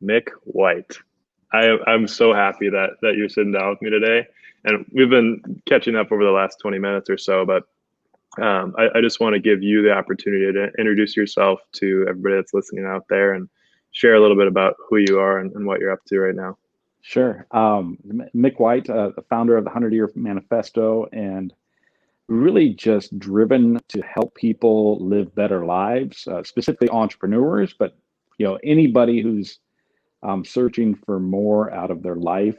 Mick White. I'm so happy that you're sitting down with me today, and we've been catching up over the last 20 minutes or so. But I just want to give you the opportunity to introduce yourself to everybody that's listening out there, and share a little bit about who you are and what you're up to right now. Sure. Mick White, the founder of the 100 Year Manifesto, and really just driven to help people live better lives, specifically entrepreneurs, but anybody who's searching for more out of their life.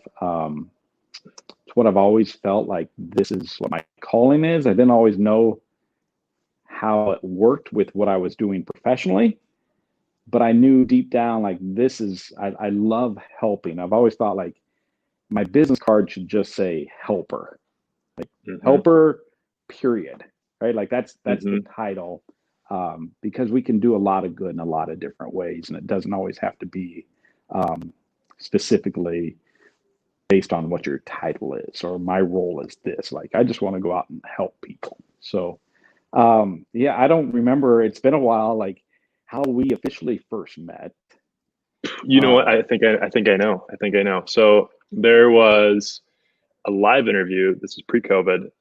It's what I've always felt like this is what my calling is. I didn't always know how it worked with what I was doing professionally, but I knew deep down like I love helping. I've always thought like my business card should just say helper, like Hmm. helper, period. Right? Like that's the Hmm. title. Because we can do a lot of good in a lot of different ways, and it doesn't always have to be um, specifically based on what your title is or my role is this. Like I just want to go out and help people. So yeah, I don't remember. It's been a while. Like how we officially first met. You know what? Uh, I think I know. So there was a live interview. This is pre-COVID,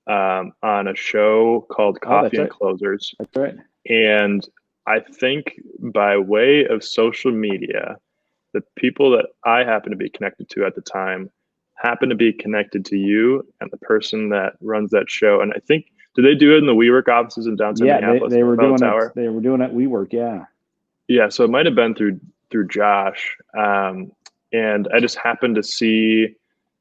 on a show called oh, that's Coffee and right. Closers. That's right. And I think by way of social media, the people that I happened to be connected to at the time happened to be connected to you and the person that runs that show. And I think, do they do it in the WeWork offices in downtown Yeah, Minneapolis they in the were Bell doing it. Tower? They were doing it. We work. Yeah. Yeah, so it might have been through Josh, and I just happened to see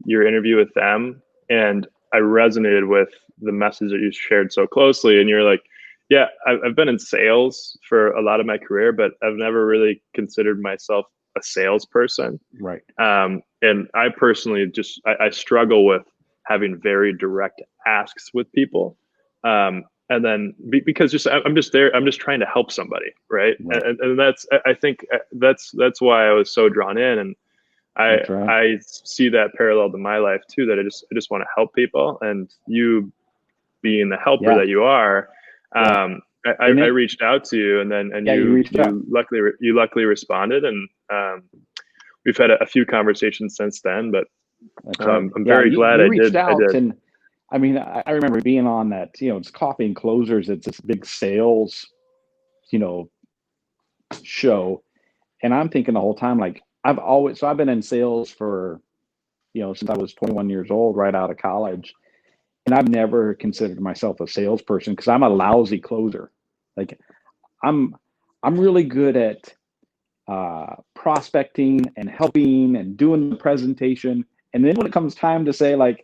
your interview with them, and I resonated with the message that you shared so closely. And you're like, "Yeah, I've been in sales for a lot of my career, but I've never really considered myself a salesperson." Right. And I personally I struggle with having very direct asks with people. And then because just I'm just there, I'm just trying to help somebody, right? Right. And that's I think that's why I was so drawn in. And i That's right. i see that parallel to my life too, that I just want to help people, and you being the helper Yeah. that you are. Yeah. I And it. reached out to you, and then and Yeah. You you reached out. you luckily responded. And we've had a few conversations since then. But That's right. I'm Yeah. very glad You I reached did. I out, did. and I mean, I remember being on that. It's Coffee and Closers. It's this big sales, you know, show, and I'm thinking the whole time like I've been in sales for since I was 21 years old, right out of college, and I've never considered myself a salesperson because I'm a lousy closer. Like I'm I'm really good at prospecting and helping and doing the presentation, and then when it comes time to say like,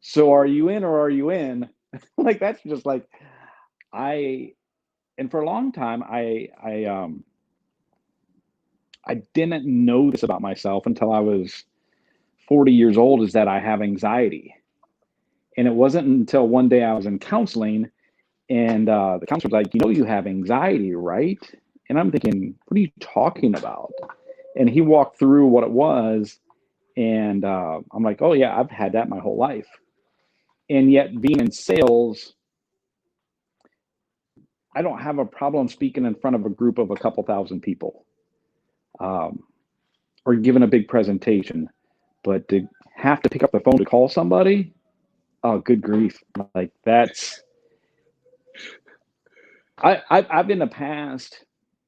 so are you in or are you in? Like that's just like I and for a long time I didn't know this about myself until I was 40 years old, is that I have anxiety. And it wasn't until one day I was in counseling, and the counselor was like, you have anxiety, right? And I'm thinking, what are you talking about? And he walked through what it was. And I'm like, oh, yeah, I've had that my whole life. And yet, being in sales, I don't have a problem speaking in front of a group of a couple thousand people, um, or giving a big presentation. But to have to pick up the phone to call somebody, oh, good grief. Like, I've in the past,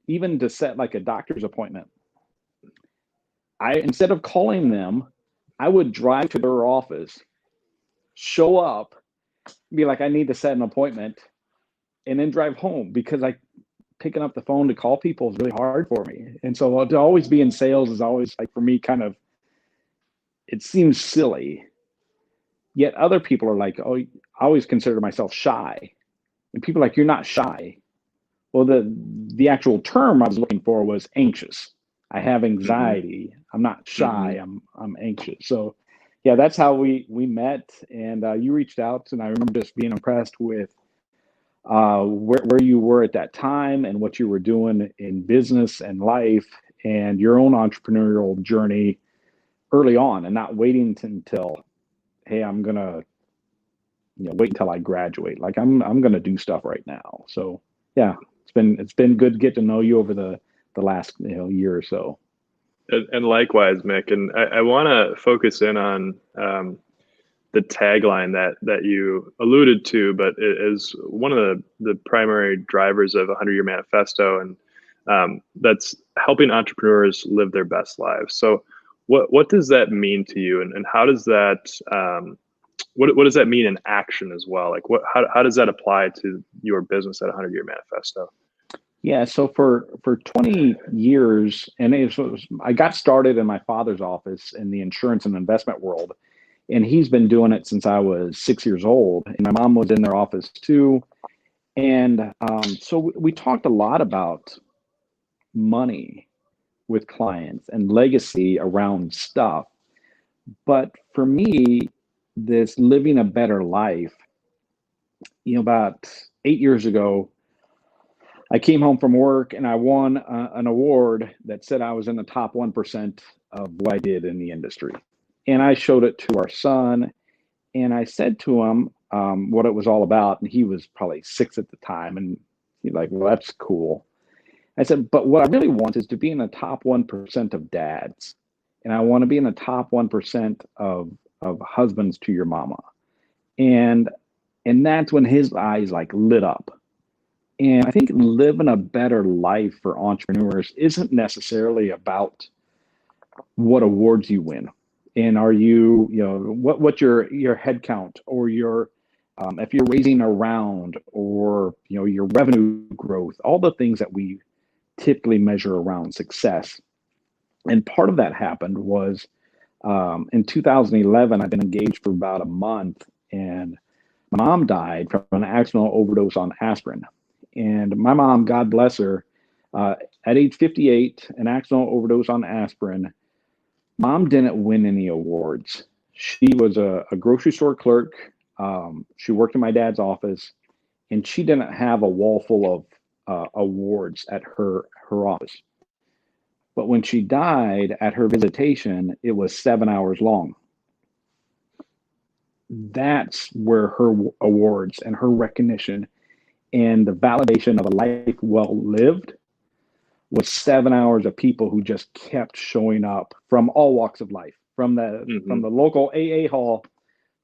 even to set like a doctor's appointment, instead of calling them, I would drive to their office, show up, be like, I need to set an appointment, and then drive home because I picking up the phone to call people is really hard for me. And so to always be in sales is always like for me kind of, it seems silly. Yet other people are like, oh, I always consider myself shy. And people are like, you're not shy. Well, the actual term I was looking for was anxious. I have Hmm. anxiety. I'm not shy. Hmm. I'm anxious. So, yeah, that's how we met. And you reached out, and I remember just being impressed with where you were at that time and what you were doing in business and life and your own entrepreneurial journey early on, and not waiting until, hey, I'm gonna wait until I graduate. Like I'm gonna do stuff right now. So yeah, it's been good to get to know you over the last year or so. And likewise, Mick. And I want to focus in on the tagline that you alluded to, but it is one of the primary drivers of a 100-year manifesto, and that's helping entrepreneurs live their best lives. So, what does that mean to you, and how does that what does that mean in action as well? Like, how does that apply to your business at a 100-year manifesto? Yeah, so for 20 years, and I got started in my father's office in the insurance and investment world, and he's been doing it since I was 6 years old. And my mom was in their office too, and so we talked a lot about money with clients and legacy around stuff. But for me, this living a better life, about 8 years ago, I came home from work and I won an award that said I was in the top 1% of what I did in the industry. And I showed it to our son and I said to him what it was all about. And he was probably 6 at the time. And he's like, well, that's cool. I said, but what I really want is to be in the top 1% of dads. And I want to be in the top 1% of husbands to your mama. And that's when his eyes like lit up. And I think living a better life for entrepreneurs isn't necessarily about what awards you win. And are what's your head count, or your if you're raising a round, or your revenue growth, all the things that we typically measure around success. And part of that happened was in 2011, I've been engaged for about a month, and my mom died from an accidental overdose on aspirin. And my mom, God bless her, at age 58, an accidental overdose on aspirin. Mom didn't win any awards. She was a grocery store clerk. She worked in my dad's office, and she didn't have a wall full of awards at her office. But when she died, at her visitation, it was 7 hours long. That's where her awards and her recognition and the validation of a life well lived was 7 hours of people who just kept showing up from all walks of life, from the local AA hall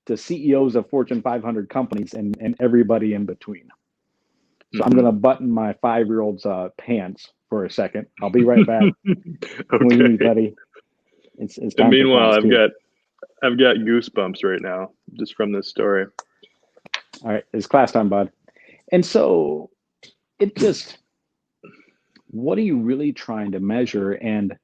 to CEOs of Fortune 500 companies, and everybody in between. So I'm going to button my 5-year-old's pants for a second. I'll be right back. Okay. When you meet, buddy. It's time. And meanwhile, I've got goosebumps right now just from this story. All right, it's class time, bud. And so it just, what are you really trying to measure, and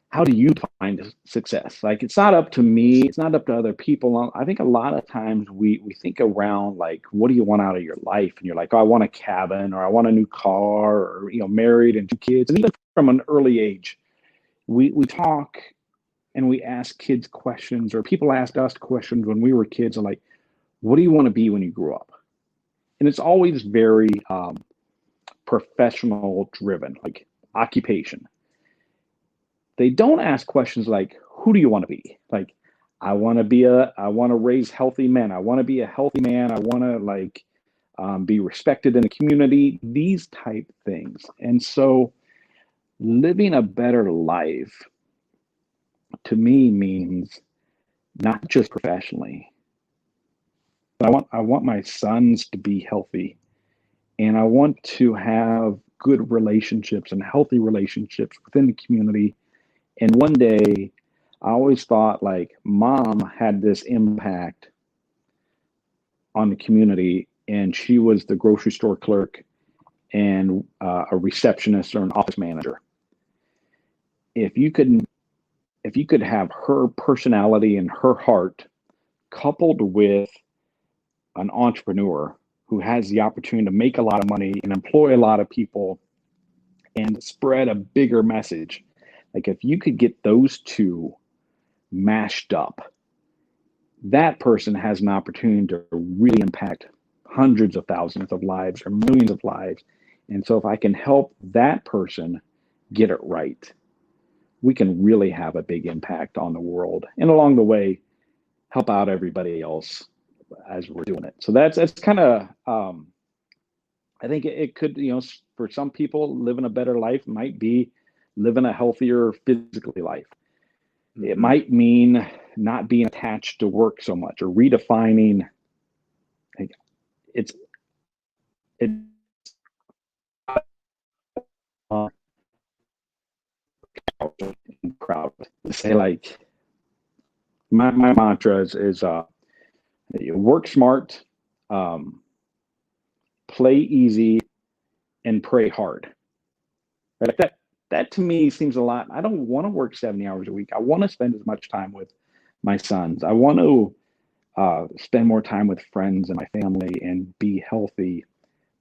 how do you find success? Like, it's not up to me, it's not up to other people. I think a lot of times we think around like, what do you want out of your life? And you're like, oh, I want a cabin, or I want a new car, or married and 2 kids. And even from an early age, we talk and we ask kids questions, or people asked us questions when we were kids, and like, what do you want to be when you grow up? And it's always very professional driven, like occupation. They don't ask questions like, who do you want to be? Like, I want to raise healthy men. I want to be a healthy man. I want to be respected in the community, these type things. And so living a better life to me means not just professionally, but I want my sons to be healthy, and I want to have good relationships and healthy relationships within the community. And one day, I always thought like mom had this impact on the community, and she was the grocery store clerk and a receptionist or an office manager. If you could have her personality and her heart coupled with an entrepreneur who has the opportunity to make a lot of money and employ a lot of people and spread a bigger message, like if you could get those two mashed up, that person has an opportunity to really impact hundreds of thousands of lives or millions of lives. And so if I can help that person get it right, we can really have a big impact on the world, and along the way, help out everybody else as we're doing it. So that's kind of, I think it could, for some people, living a better life might be living a healthier physically life. Mm-hmm. It might mean not being attached to work so much, or redefining. It's crowd to say, like, my mantra is work smart, play easy, and pray hard. Like that to me seems a lot. I don't want to work 70 hours a week. I want to spend as much time with my sons. I want to spend more time with friends and my family and be healthy,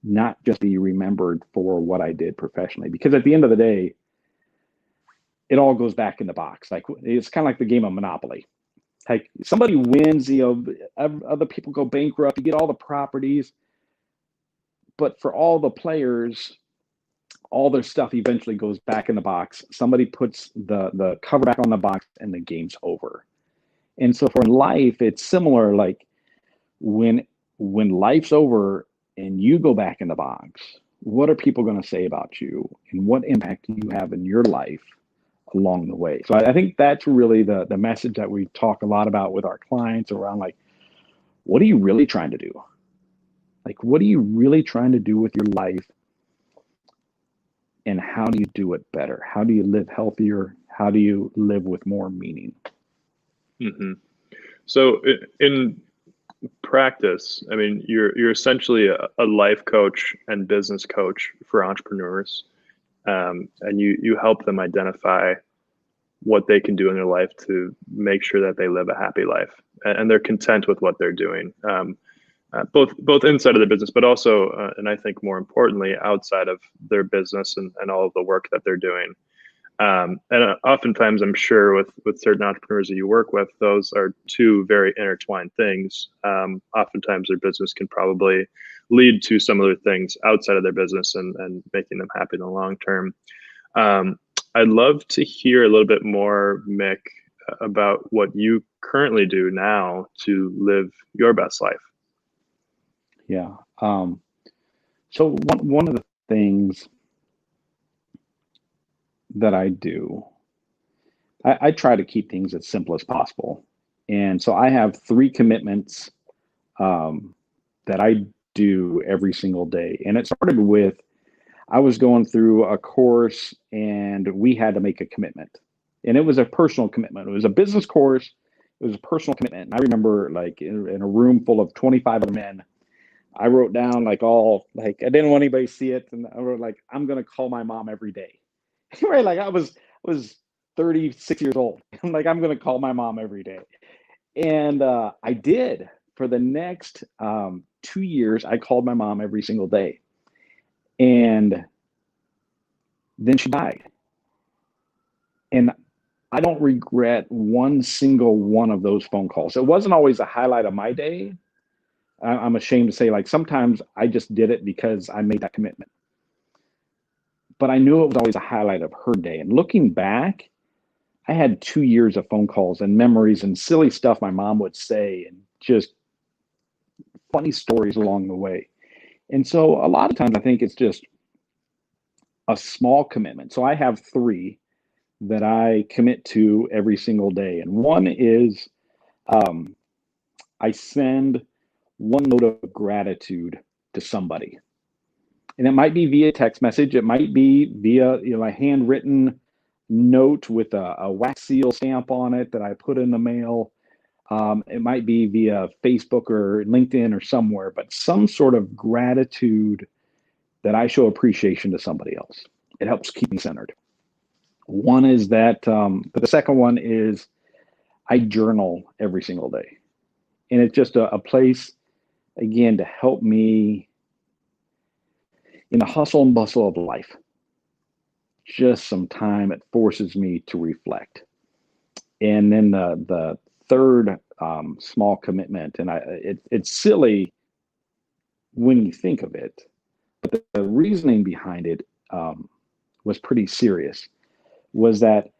not just be remembered for what I did professionally. Because at the end of the day, it all goes back in the box. Like, it's kind of like the game of Monopoly. Like, somebody wins, other people go bankrupt, you get all the properties, but for all the players, all their stuff eventually goes back in the box. Somebody puts the cover back on the box and the game's over. And so for life, it's similar. Like, when life's over and you go back in the box, what are people going to say about you, and what impact do you have in your life along the way? So I think that's really the message that we talk a lot about with our clients around, like, what are you really trying to do? Like, what are you really trying to do with your life? And how do you do it better? How do you live healthier? How do you live with more meaning? Mm-hmm. So in practice, I mean, you're essentially a life coach and business coach for entrepreneurs, and you help them identify what they can do in their life to make sure that they live a happy life, and they're content with what they're doing, both inside of the business, but also, and I think more importantly, outside of their business and all of the work that they're doing. And oftentimes, I'm sure with certain entrepreneurs that you work with, those are two very intertwined things. Oftentimes, their business can probably lead to some other things outside of their business and making them happy in the long term. I'd love to hear a little bit more, Mick, about what you currently do now to live your best life. Yeah. So one of the things that I do, I try to keep things as simple as possible. And so I have 3 commitments that I do every single day. And it started with, I was going through a course and we had to make a commitment. And it was a personal commitment. It was a business course. It was a personal commitment. And I remember, like, in a room full of 25 other men, I wrote down, like, I didn't want anybody to see it. And I wrote, like, I'm going to call my mom every day. Right? Like, I was 36 years old. I'm like, I'm going to call my mom every day. And I did. For the next 2 years, I called my mom every single day. And then she died. And I don't regret one single one of those phone calls. It wasn't always a highlight of my day. I'm ashamed to say, like, sometimes I just did it because I made that commitment. But I knew it was always a highlight of her day. And looking back, I had 2 years of phone calls and memories and silly stuff my mom would say, and just funny stories along the way. And so a lot of times I think it's just a small commitment. So I have 3 that I commit to every single day. And one is, I send one note of gratitude to somebody. And it might be via text message. It might be via, a handwritten note with a wax seal stamp on it that I put in the mail. It might be via Facebook or LinkedIn or somewhere, but some sort of gratitude that I show appreciation to somebody else. It helps keep me centered. One is that, but the second one is I journal every single day. And it's just a place, again, to help me in the hustle and bustle of life. Just some time, it forces me to reflect. And then the third small commitment, and it's silly when you think of it, but the reasoning behind it was pretty serious, was that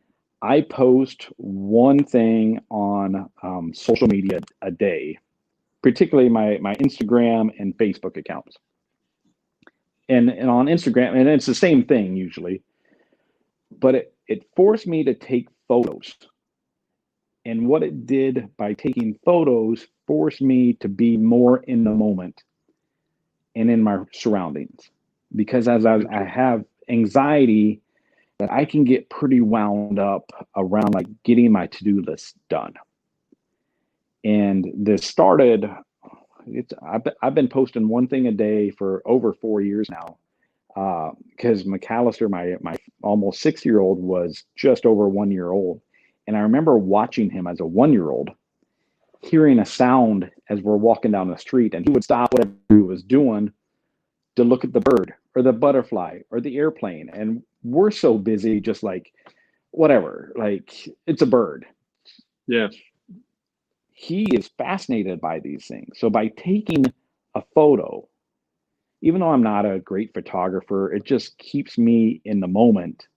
I post one thing on social media a day, particularly my Instagram and Facebook accounts. And on Instagram, and it's the same thing usually, but it forced me to take photos. And what it did by taking photos forced me to be more in the moment and in my surroundings. Because as I have anxiety, that I can get pretty wound up around like getting my to-do list done. And this started, I've been posting one thing a day for over 4 years now. Because Macallister, my almost 6-year-old, was just over 1 year old. And I remember watching him as a 1 year old, hearing a sound as we're walking down the street, and he would stop whatever he was doing to look at the bird or the butterfly or the airplane. And we're so busy, just like, whatever, like it's a bird. Yeah. He is fascinated by these things. So by taking a photo, even though I'm not a great photographer, it just keeps me in the moment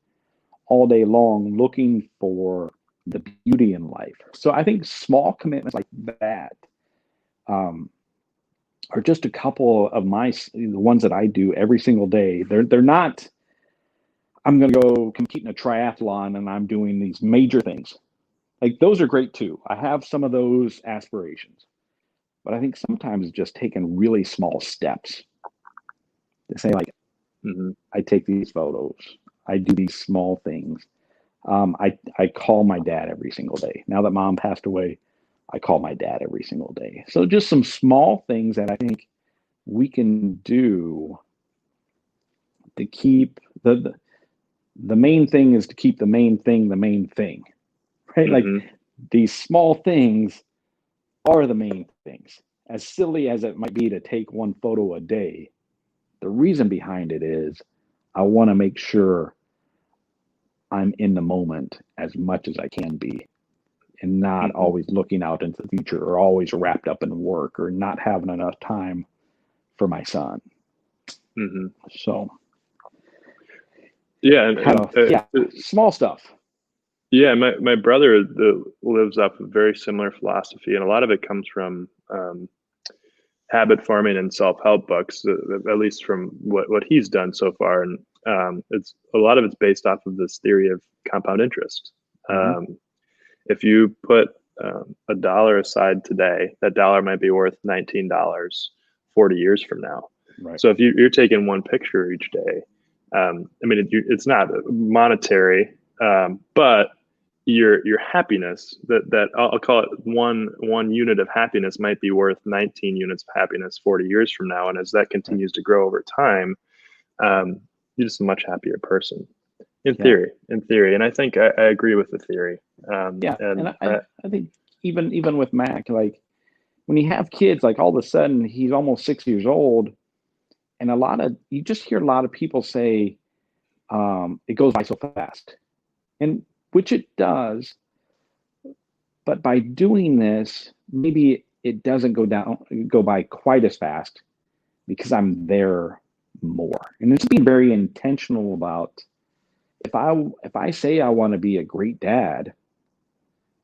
all day long looking for the beauty in life. So I think small commitments like that are just a couple of the ones that I do every single day. They're not, I'm going to go compete in a triathlon and I'm doing these major things. Like those are great too. I have some of those aspirations, but I think sometimes just taking really small steps to say like, I take these photos, I do these small things. I call my dad every single day. Now that mom passed away, I call my dad every single day. So just some small things that I think we can do to keep the main thing is to keep the main thing, right? Like these small things are the main things. As silly as it might be to take one photo a day, the reason behind it is I want to make sure I'm in the moment as much as I can be and not always looking out into the future or always wrapped up in work or not having enough time for my son. So, yeah. Small stuff. Yeah. My brother lives up a very similar philosophy, and a lot of it comes from habit forming and self-help books, at least from what he's done so far. And it's a lot of it's based off of this theory of compound interest. If you put $1 aside today, that dollar might be worth $19 40 years from now. Right. So if you're taking one picture each day, I mean, it's not monetary, but your happiness, that I'll call it one unit of happiness, might be worth 19 units of happiness 40 years from now. And as that continues to grow over time, you're just a much happier person. In theory. And I think I agree with the theory. And I think even with Mac, like when you have kids, like all of a sudden he's almost 6 years old, and you just hear a lot of people say it goes by so fast, and which it does. But by doing this, maybe it doesn't go by quite as fast because I'm there more, and it's being very intentional about. If I say I want to be a great dad,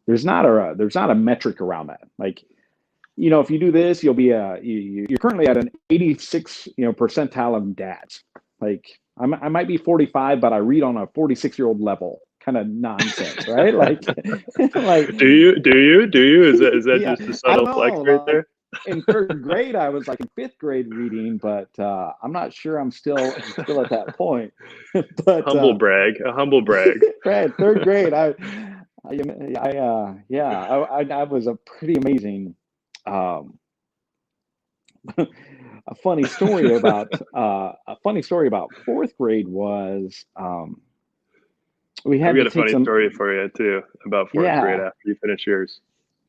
there's not a metric around that. Like, if you do this, you'll be you're currently at an 86 percentile of dads. Like I might be 45, but I read on a 46-year-old level. Kind of nonsense, right? Like, do you? Is that just a subtle flex right there? In third grade, I was like in fifth grade reading, but I'm not sure I'm still at that point. But humble brag. Right, third grade, I was a pretty amazing. A funny story about fourth grade was we had I've got a funny story for you too about fourth grade after you finish yours.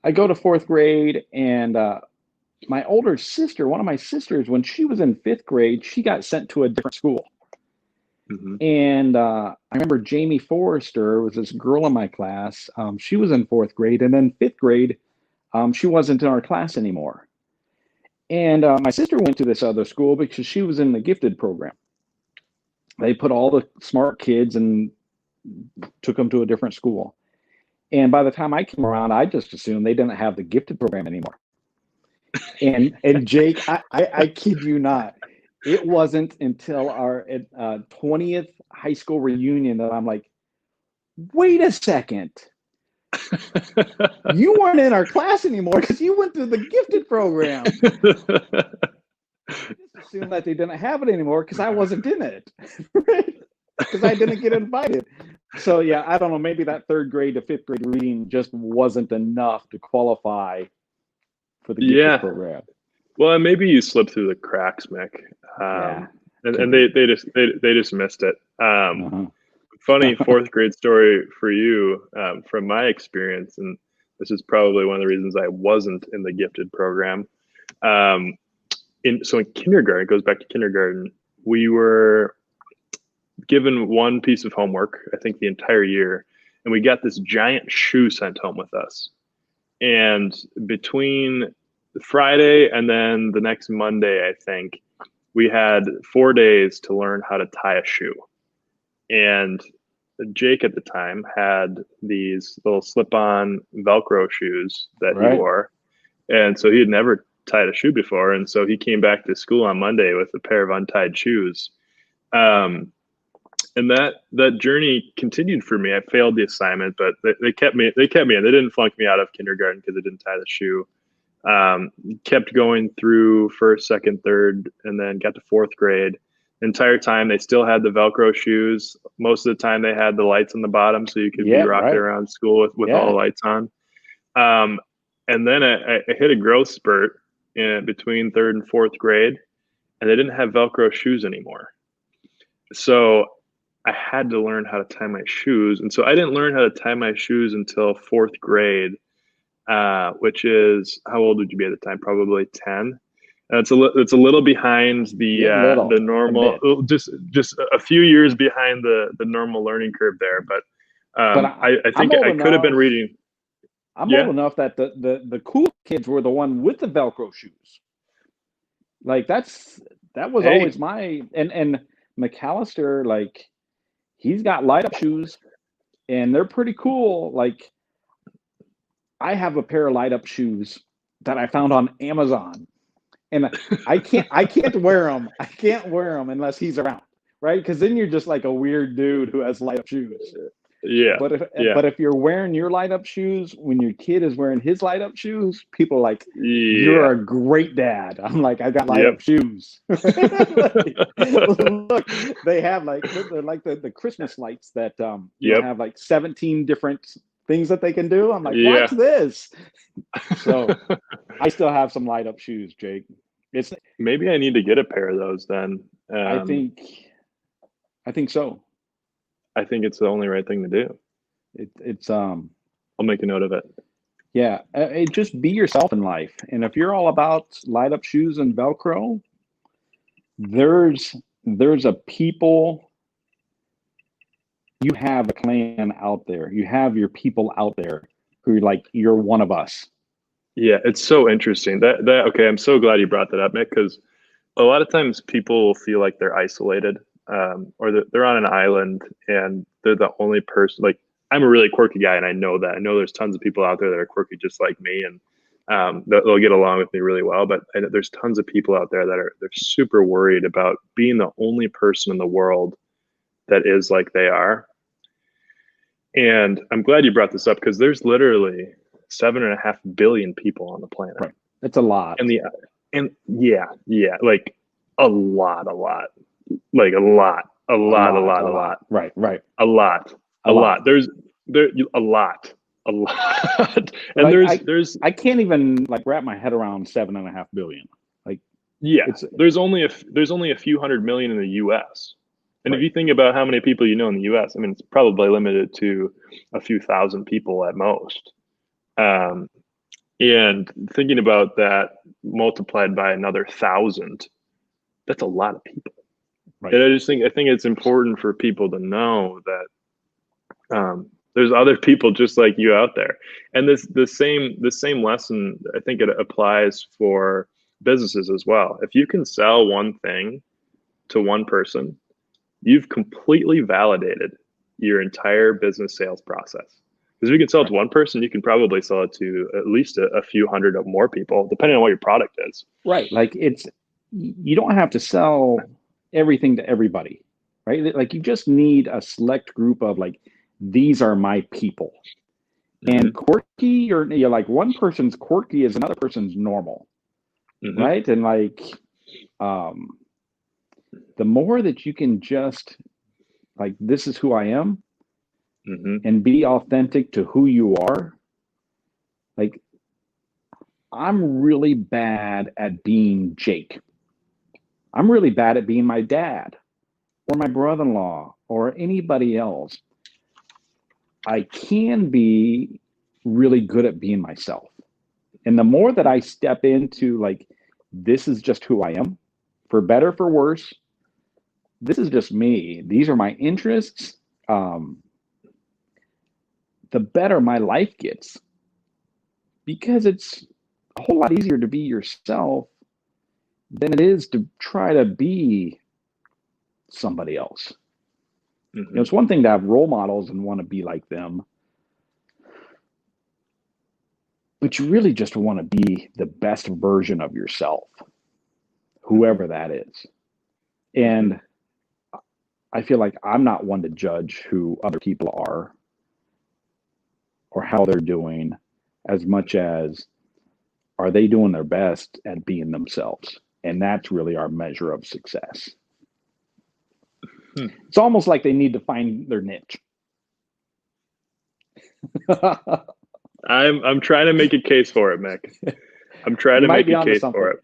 I go to fourth grade, and my older sister, one of my sisters, when she was in fifth grade, she got sent to a different school. And I remember Jamie Forrester was this girl in my class. She was in fourth grade, and then fifth grade, she wasn't in our class anymore. And my sister went to this other school because she was in the gifted program. They put all the smart kids and took them to a different school. And by the time I came around, I just assumed they didn't have the gifted program anymore. And Jake, I kid you not, it wasn't until our 20th high school reunion that I'm like, wait a second. You weren't in our class anymore because you went through the gifted program. I just assumed that they didn't have it anymore because I wasn't in it, right? Because I didn't get invited. So yeah, I don't know. Maybe that third grade to fifth grade reading just wasn't enough to qualify for the gifted program. Well, maybe you slipped through the cracks, Mick. Yeah. And they just missed it. Funny fourth grade story for you from my experience, and this is probably one of the reasons I wasn't in the gifted program. In kindergarten, it goes back to kindergarten. We were given one piece of homework, I think the entire year, and we got this giant shoe sent home with us. And between Friday and then the next Monday, I think, we had 4 days to learn how to tie a shoe. And Jake at the time had these little slip-on Velcro shoes that he wore. And so he had never tied a shoe before. And so he came back to school on Monday with a pair of untied shoes. And that journey continued for me. I failed the assignment, but they kept me in. They didn't flunk me out of kindergarten because I didn't tie the shoe. Kept going through first, second, third, and then got to fourth grade. The entire time they still had the Velcro shoes. Most of the time they had the lights on the bottom, so you could be rocking around school with all the lights on. And then I hit a growth spurt between third and fourth grade, and they didn't have Velcro shoes anymore. So I had to learn how to tie my shoes. And so I didn't learn how to tie my shoes until fourth grade, which is, how old would you be at the time? Probably 10. It's a little behind the normal, just a few years behind the normal learning curve there. But I think I could have been reading. I'm old enough that the cool kids were the one with the Velcro shoes. Like that was always my, and Macallister, like, he's got light up shoes and they're pretty cool. Like, I have a pair of light up shoes that I found on Amazon, and I can't wear them. I can't wear them unless he's around, right? Because then you're just like a weird dude who has light up shoes. Yeah. But if you're wearing your light up shoes when your kid is wearing his light up shoes, people are like, you're a great dad. I'm like, I got light up shoes. Look, they have they're like the Christmas lights that you have like 17 different things that they can do. I'm like, watch this. So I still have some light up shoes, Jake. Maybe I need to get a pair of those then. I think so. I think it's the only right thing to do. I'll make a note of it. Yeah, just be yourself in life. And if you're all about light up shoes and Velcro, there's a people. You have a clan out there. You have your people out there who are like, you're one of us. Yeah, it's so interesting. Okay, I'm so glad you brought that up, Mick, because a lot of times people feel like they're isolated. Or they're on an island and they're the only person. Like, I'm a really quirky guy, and I know that. I know there's tons of people out there that are quirky just like me, and they'll get along with me really well. But there's tons of people out there they're super worried about being the only person in the world that is like they are. And I'm glad you brought this up, because there's literally 7.5 billion people on the planet. Right. That's a lot. Like a lot. Like a lot. Right. A lot. There's a lot. And like, there's I can't even like wrap my head around 7.5 billion. Like, there's only a few 100 million in the U.S. And if you think about how many people you know in the U.S., I mean, it's probably limited to a few thousand people at most. And thinking about that multiplied by another 1,000, that's a lot of people. Right. And I think it's important for people to know that there's other people just like you out there. And the same lesson, I think it applies for businesses as well. If you can sell one thing to one person, you've completely validated your entire business sales process. Because if you can sell it to one person, you can probably sell it to at least a few hundred or more people, depending on what your product is. Right. Like, you don't have to sell everything to everybody, right? Like, you just need a select group of like these are my people. And quirky, or like one person's quirky is another person's normal, right? And like, the more that you can just like, this is who I am, and be authentic to who you are. Like, I'm really bad at being Jake. I'm really bad at being my dad or my brother-in-law or anybody else. I can be really good at being myself. And the more that I step into like, this is just who I am, for better, for worse, this is just me. These are my interests. The better my life gets, because it's a whole lot easier to be yourself than it is to try to be somebody else. You know, it's one thing to have role models and want to be like them, but you really just want to be the best version of yourself, whoever that is. And I feel like I'm not one to judge who other people are or how they're doing, as much as are they doing their best at being themselves? And that's really our measure of success. It's almost like they need to find their niche. I'm trying to make a case for it, Mick. I'm trying to make a case for it.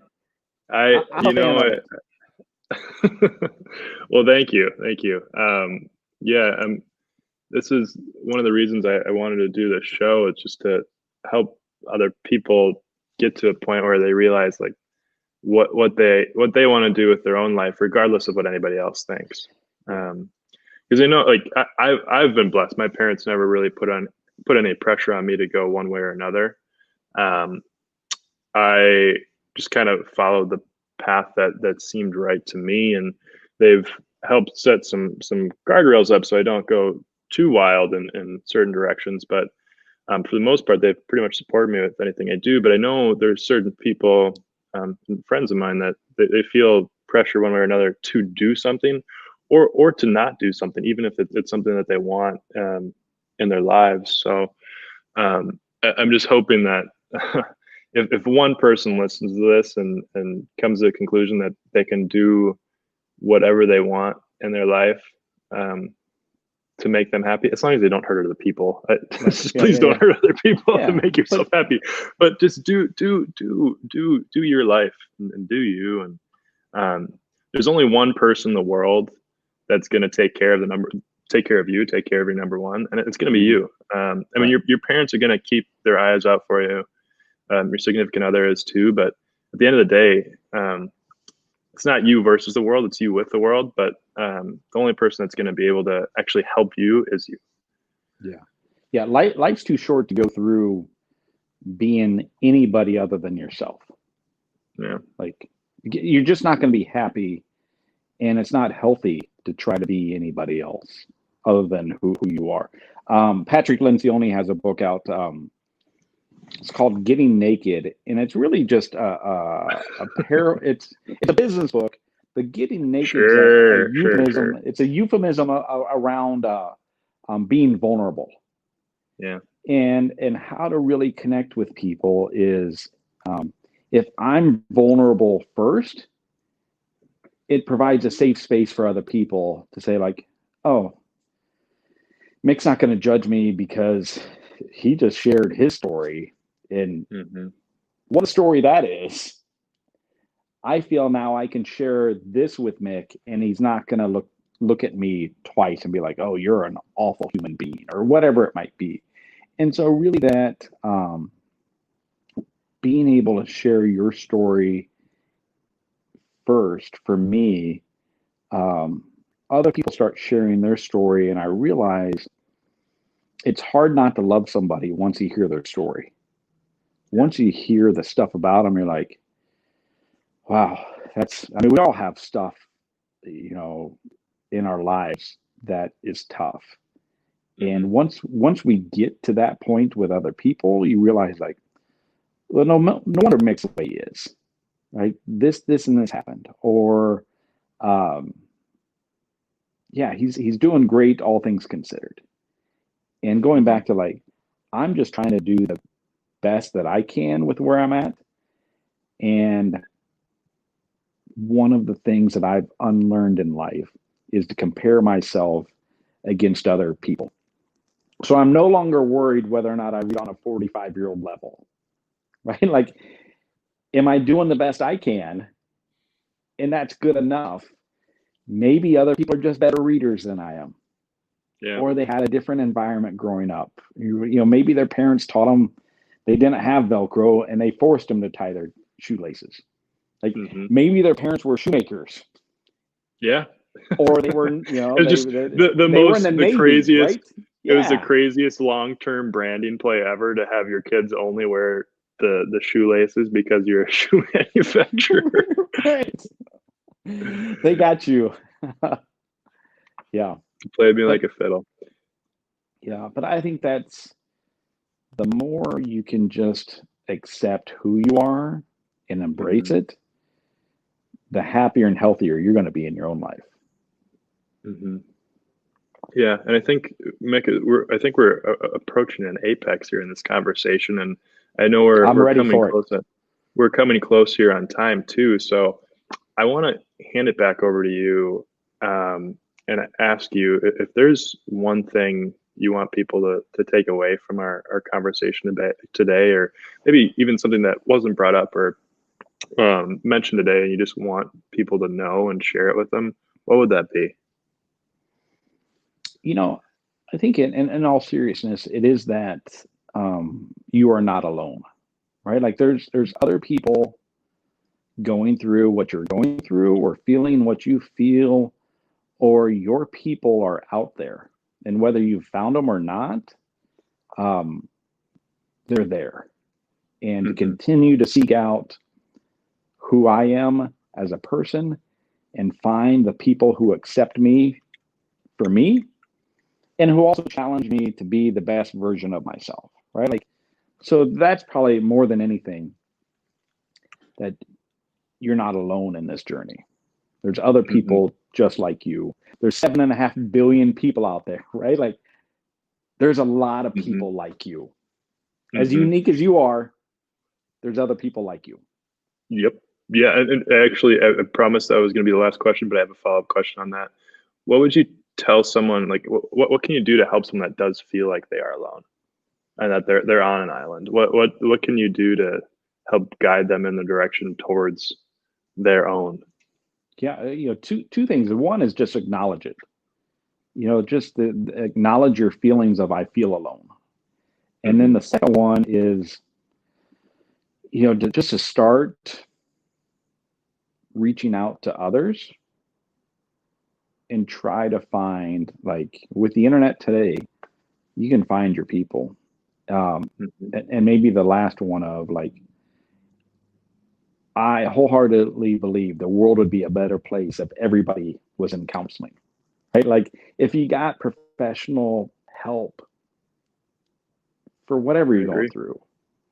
You know, well, thank you. Yeah, this is one of the reasons I wanted to do this show. It's just to help other people get to a point where they realize like what they want to do with their own life, regardless of what anybody else thinks. Because I know, like I've been blessed. My parents never really put any pressure on me to go one way or another. I just kind of followed the path that seemed right to me, and they've helped set some guardrails up so I don't go too wild in certain directions. But for the most part, they've pretty much supported me with anything I do. But I know there's certain people, friends of mine, that they feel pressure one way or another to do something, or to not do something, even if it's something that they want in their lives. So I'm just hoping that if one person listens to this and comes to the conclusion that they can do whatever they want in their life to make them happy, as long as they don't hurt other people. Please don't hurt other people to make yourself happy. But just do your life and do you. And there's only one person in the world that's going to take care of you, take care of your number one, and it's going to be you. I mean, your parents are going to keep their eyes out for you. Your significant other is too, but at the end of the day, it's not you versus the world, it's you with the world. But the only person that's going to be able to actually help you is you. Yeah. Life's too short to go through being anybody other than yourself. Yeah. Like, you're just not going to be happy, and it's not healthy to try to be anybody else other than who you are. Patrick Lencioni has a book out. It's called Getting Naked, and it's really just it's a business book. But Getting Naked is a euphemism. Sure. It's a euphemism around being vulnerable. Yeah. And how to really connect with people is, if I'm vulnerable first, it provides a safe space for other people to say like, oh, Mick's not going to judge me because he just shared his story. And what a story that is. I feel now I can share this with Mick, and he's not going to look at me twice and be like, oh, you're an awful human being, or whatever it might be. And so really that being able to share your story first, for me, other people start sharing their story, and I realize it's hard not to love somebody once you hear their story. Once you hear the stuff about them, you're like, wow, I mean, we all have stuff, you know, in our lives that is tough. And once we get to that point with other people, you realize like, well, no wonder Mick's the way he is, right? This and this happened, or yeah, he's doing great, all things considered. And going back to like, I'm just trying to do the best that I can with where I'm at. And one of the things that I've unlearned in life is to compare myself against other people. So I'm no longer worried whether or not I read on a 45-year-old level, right? Like, am I doing the best I can? And that's good enough. Maybe other people are just better readers than I am. Yeah. Or they had a different environment growing up. You know, maybe their parents taught them they didn't have Velcro and they forced them to tie their shoelaces. Like maybe their parents were shoemakers. Yeah. Or they were, you know, It's just they were in the Navy, craziest, right? It was the Yeah. craziest long-term branding play ever to have your kids only wear the shoelaces because you're a shoe manufacturer. Right. They got you. Yeah. Played me like a fiddle. Yeah, but I think that's the more you can just accept who you are and embrace it, the happier and healthier you're going to be in your own life. Yeah, and I think Mick, we're approaching an apex here in this conversation, and I know I'm we're ready coming for close. We're coming close here on time too, so I want to hand it back over to you, and ask you if there's one thing you want people to take away from our conversation today, or maybe even something that wasn't brought up or mentioned today, and you just want people to know and share it with them. What would that be? You know, I think in all seriousness, it is that you are not alone, right? Like there's other people going through what you're going through or feeling what you feel, or your people are out there. And whether you've found them or not, they're there. And to continue to seek out who I am as a person and find the people who accept me for me and who also challenge me to be the best version of myself, right? Like, so that's probably more than anything, that you're not alone in this journey. There's other people just like you. There's 7.5 billion people out there, right? Like, there's a lot of people like you. As unique as you are, there's other people like you. Yep. Yeah. And actually, I promised that was going to be the last question, but I have a follow-up question on that. What would you tell someone, like, what can you do to help someone that does feel like they are alone and that they're on an island? What can you do to help guide them in the direction towards their own? Yeah. You know, two things. One is just acknowledge it. You know, just acknowledge your feelings of I feel alone. And then the second one is, you know, just to start reaching out to others and try to find, like, with the internet today, you can find your people. And maybe the last one of, like, I wholeheartedly believe the world would be a better place if everybody was in counseling, right? Like, if you got professional help for whatever I you're going agree. through,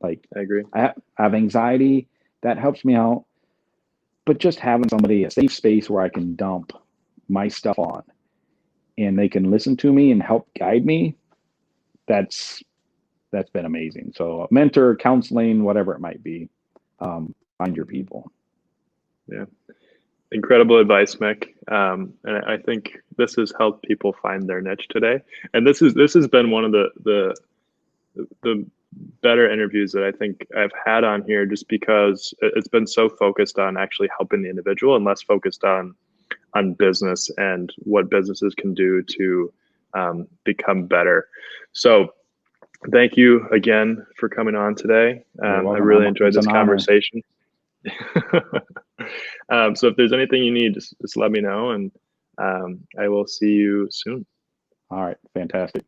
like, I agree. I have anxiety, that helps me out. But just having somebody, a safe space where I can dump my stuff on and they can listen to me and help guide me, that's been amazing. So mentor, counseling, whatever it might be, find your people. Yeah. Incredible advice, Mick. And I think this has helped people find their niche today. And this has been one of the better interviews that I think I've had on here, just because it's been so focused on actually helping the individual and less focused on business and what businesses can do to become better. So thank you again for coming on today. I really enjoyed this conversation. So if there's anything you need, just let me know, and I will see you soon. All right. Fantastic.